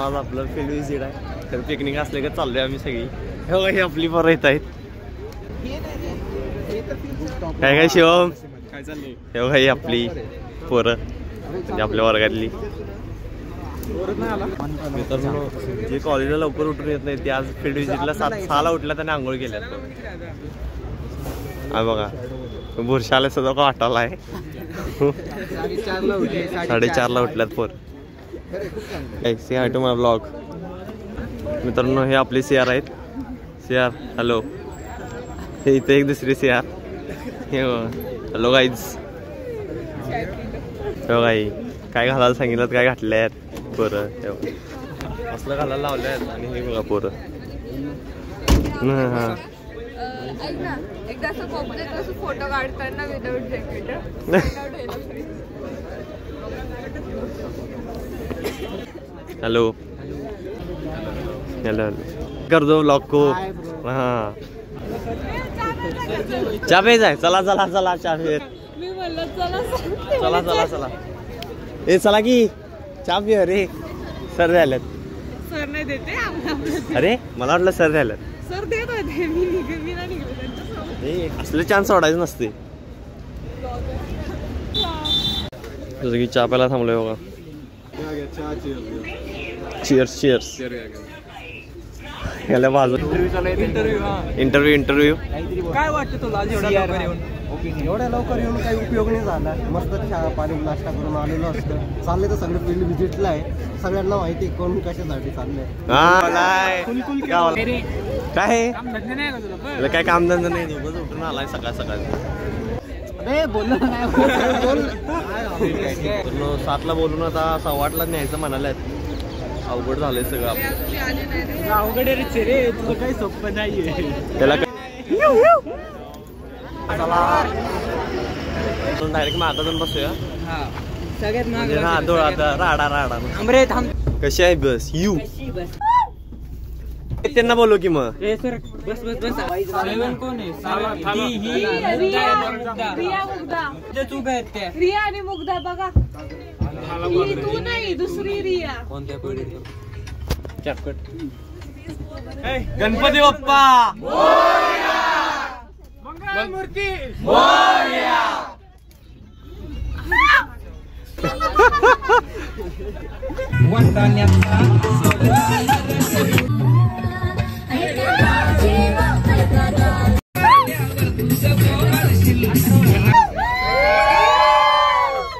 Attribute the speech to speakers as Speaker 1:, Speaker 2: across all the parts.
Speaker 1: आज आपलं field visit आहे. तर पिकनिक असले का चाललोय आम्ही सगळी. हे आपली पोरं येत आहेत. काय काय शिवम काय चाललंय? हे बघा ही आपली पोरं म्हणजे आपल्या वर्गातली. मित्रांनो जे कॉलेजला लवकर उठून येत नाही ते आज फील्ड विजिटला 7:06ला उठल्या त्याने आंघोळ केल्यात. हा बघा बुरशाला सुद्धा वाटायला आहे. 4:30ला उठल्यात पोर. To my blog. मित्रांनो हे आपले CR आहेत. CR hello. हे इथे एक दुसरी CR. हे हॅलो गाईज. हो गाई काय घालायला सांगितलं काय घातले आहेत पोरं. असलं घालायला लावलं आहेत आणि हे बघा पोरं. हा
Speaker 2: फोटो काढताना विदाउट जॅकेट.
Speaker 1: हॅलो हॅलो कर दो ब्लॉग को. हाँ चहा पे जाय. चला चला चला चहा पे. चला चला चला ए चला की चहा पे. अरे सर झाल्यात.
Speaker 2: सर नाही देते.
Speaker 1: अरे मला वाटलं सर झाल्यात.
Speaker 2: सर देत होते. मी नाही निघले.
Speaker 1: असले चान्स सोडायचं नसते. जसं की चहा प्यायला थांबलोय बघा. Cheers cheers. याला बाजू इंटरव्ह्यू
Speaker 3: काय वाटतं तुला एवढ्या लवकर येऊन काही उपयोग नाही झाला. मस्त चहा पाणी नाश्ता करून आलेलो असतं. चालले तर सगळे फील्ड व्हिजिटला आहे. सगळ्यांना माहिती आहे कोण कशासाठी चाललंय.
Speaker 1: काय काय कामधंदा नाही. उठून आलाय सकाळ सकाळ.
Speaker 3: बोल
Speaker 1: 7ला बोलून आता 8:15ला न्यायचं म्हणाल्यात. अवघड झालंय सगळं.
Speaker 3: अवघड रे तुझं काही सोपं नाहीये.
Speaker 1: त्याला डायरेक्ट मागं जाऊन बसूया.
Speaker 3: सगळ्यात
Speaker 1: राडा राडा. कशी आहे बस यू. त्यांना बोलू की मग.
Speaker 3: बस बस बस. कोण आहे?
Speaker 2: रिया आणि मुग्धा बघा. तू नाही दुसरी रिया.
Speaker 3: कोणत्या
Speaker 1: चटपट. गणपती बाप्पा
Speaker 3: मंगळमूर्ती.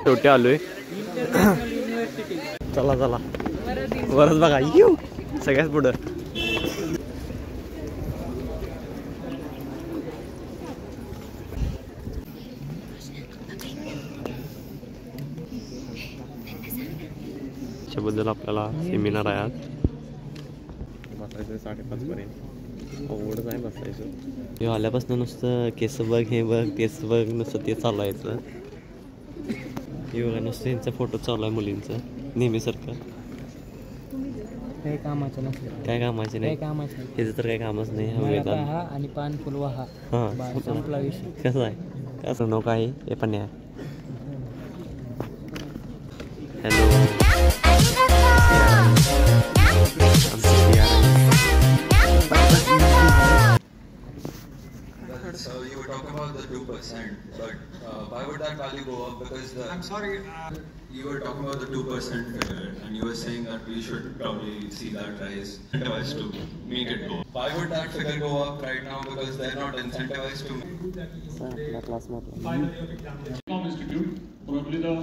Speaker 1: शेवटी आलोय. चला चला वरच बघा येऊ सगळ्यात पुढं. त्याबद्दल आपल्याला सेमिनार आहे आज. बसायचं 5:30 पर्यंत. अवघडच आहे बसायचं. हे आल्यापासून नुसतं केस बघ हे बघ तेच बघ नुसतं ते चालवायचं. हे बघा नुसतं यांचा फोटो चालू आहे मुलींचं नेहमीसारखं.
Speaker 3: काही कामाचं नसलं.
Speaker 1: काय कामाचे नाही. ह्याचं तर काही कामच नाही.
Speaker 3: आणि पान फुलवा.
Speaker 1: हां
Speaker 3: संपला विषय.
Speaker 1: कसं आहे कसं नको आहे हे पण आहे. Hello
Speaker 4: So you were talking about the 2%, but why would that value go up? Because I'm sorry, you were talking about the 2% figure, and you were saying that we should probably see that rise, incentivized to make it go. Why would that figure go up right now? Because they're not incentivized to.
Speaker 5: Institute, probably the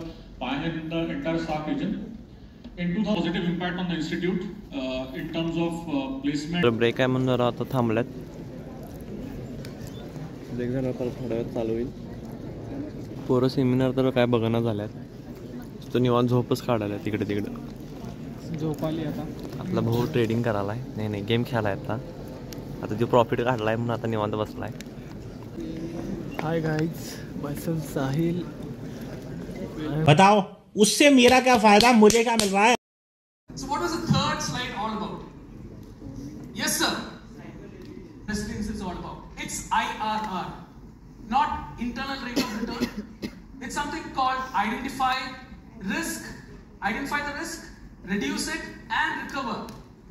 Speaker 5: pioneer in the entire SAARC region. In 2000, positive impact on the institute in terms of placement.
Speaker 1: Break आहे म्हणून आता थांबल्यात. Break झाला तर थोड्या वेळ चालू होईल. पोरं सेमिनार तर काय बघणं झाल्यात. तो निवांत झोपच काढायला तिकडे तिकडे.
Speaker 3: झोप आली आता.
Speaker 1: आपला भाऊ ट्रेडिंग करायला आहे. नाही गेम खेळायला आता. आता जो प्रॉफिट काढलाय म्हणून आता निवांत बसलाय.
Speaker 3: Hi guys, myself Sahil.
Speaker 6: बताओ उससे मेरा क्या फायदा, मुझे क्या मिल रहा है?
Speaker 7: So what was the third slide all about? Yes sir. This is all about. It's IRR, not internal rate of return. It's something called identify the risk, reduce it and recover.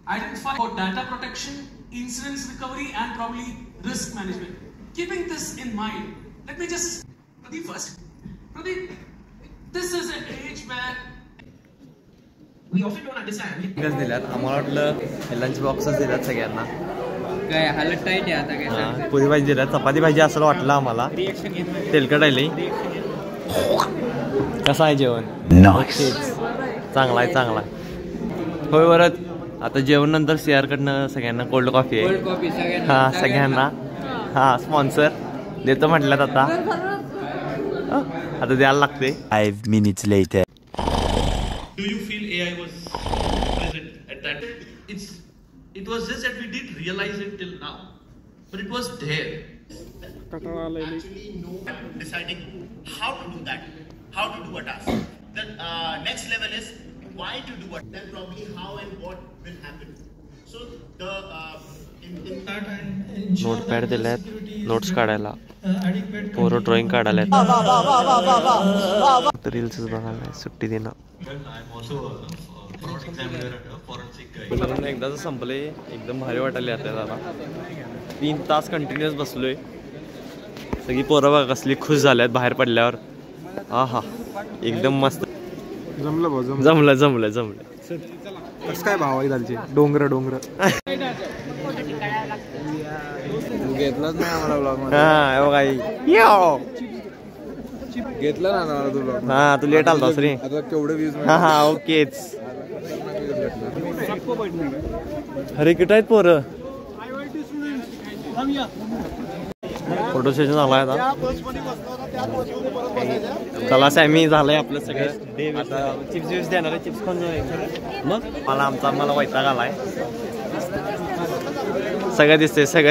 Speaker 7: Identify about data protection, incidents recovery, and probably risk management. Keeping this in mind, let me just Pradeep first. Pradeep, this is an age where we often don't understand.
Speaker 1: दिल्यात आम्हाला वाटलं lunch बॉक्सच दिल्यात सगळ्यांना.
Speaker 8: काय हालत tight आहे आता काय.
Speaker 1: पुरी भाजी दिल्यात, चपाती भाजी असं वाटलं आम्हाला. तेलकट आहे. कसं आहे जेवण? चांगला आहे चांगला आहे. होय बरं आता जेवण नंतर CR कडनं सगळ्यांना कोल्ड कॉफी आहे.
Speaker 8: कोल्ड कॉफी
Speaker 1: हा सगळ्यांना. हा स्पॉन्सर देतो म्हटल्यात आता. आता द्यायला लागते.
Speaker 9: 5 minutes later.
Speaker 10: Do you feel AI was present at that? It was just that we didn't realize it till now, but it was there.
Speaker 11: Actually, no. Deciding how to do that, how to do a task. The next level is why to do it. Then probably how and what will happen. So the in that and
Speaker 1: notepad दिल्यात notes काढायला. पोरं drawing काढायला reels बघायला सुट्टी देणं. एकदाच संपले. एकदम भारी वाटायला आता. 3 तास कंटिन्युअस बसलोय. सगळी पोरं बघा कसली खुश झाल्यात बाहेर पडल्यावर. हा एकदम मस्त. जमलं जमलं जमलं.
Speaker 3: कसं काय भाव आहे झालचे? डोंगर घेतलंच नाही आम्हाला ब्लॉग मध्ये.
Speaker 1: हा बघा
Speaker 3: घेतलं ना मला तू ब्लॉग.
Speaker 1: हा तू लेट आलतास रे.
Speaker 3: आता केवढे व्ह्यूज?
Speaker 1: हा ओकेच. अरे किती आहेत पोरं. फोटो सेशन झालाय आता. चला सॅमी झालंय आपलं सगळं. आता चिप्स देणार आहे. चिप्स खाऊन मग मला वैताग आलाय. सगळं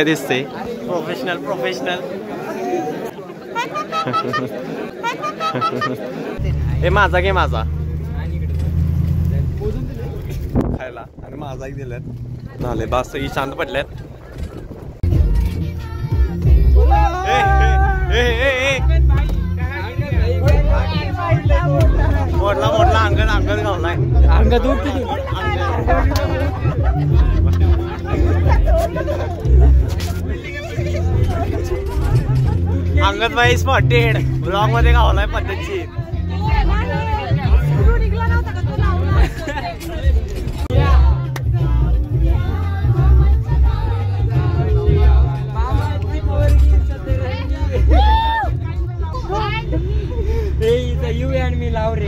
Speaker 1: दिसते प्रोफेशनल. हे माझा घे माझा खायला आणि माझा एक दिल्यात. झाले बस सगळी शांत पडल्यात. मोडला अंगण घावलाय. अंगद भाई स्पॉटेड ब्लॉग मध्ये गावलाय पद्धतशीर.
Speaker 8: यू अँड मी लाव रे.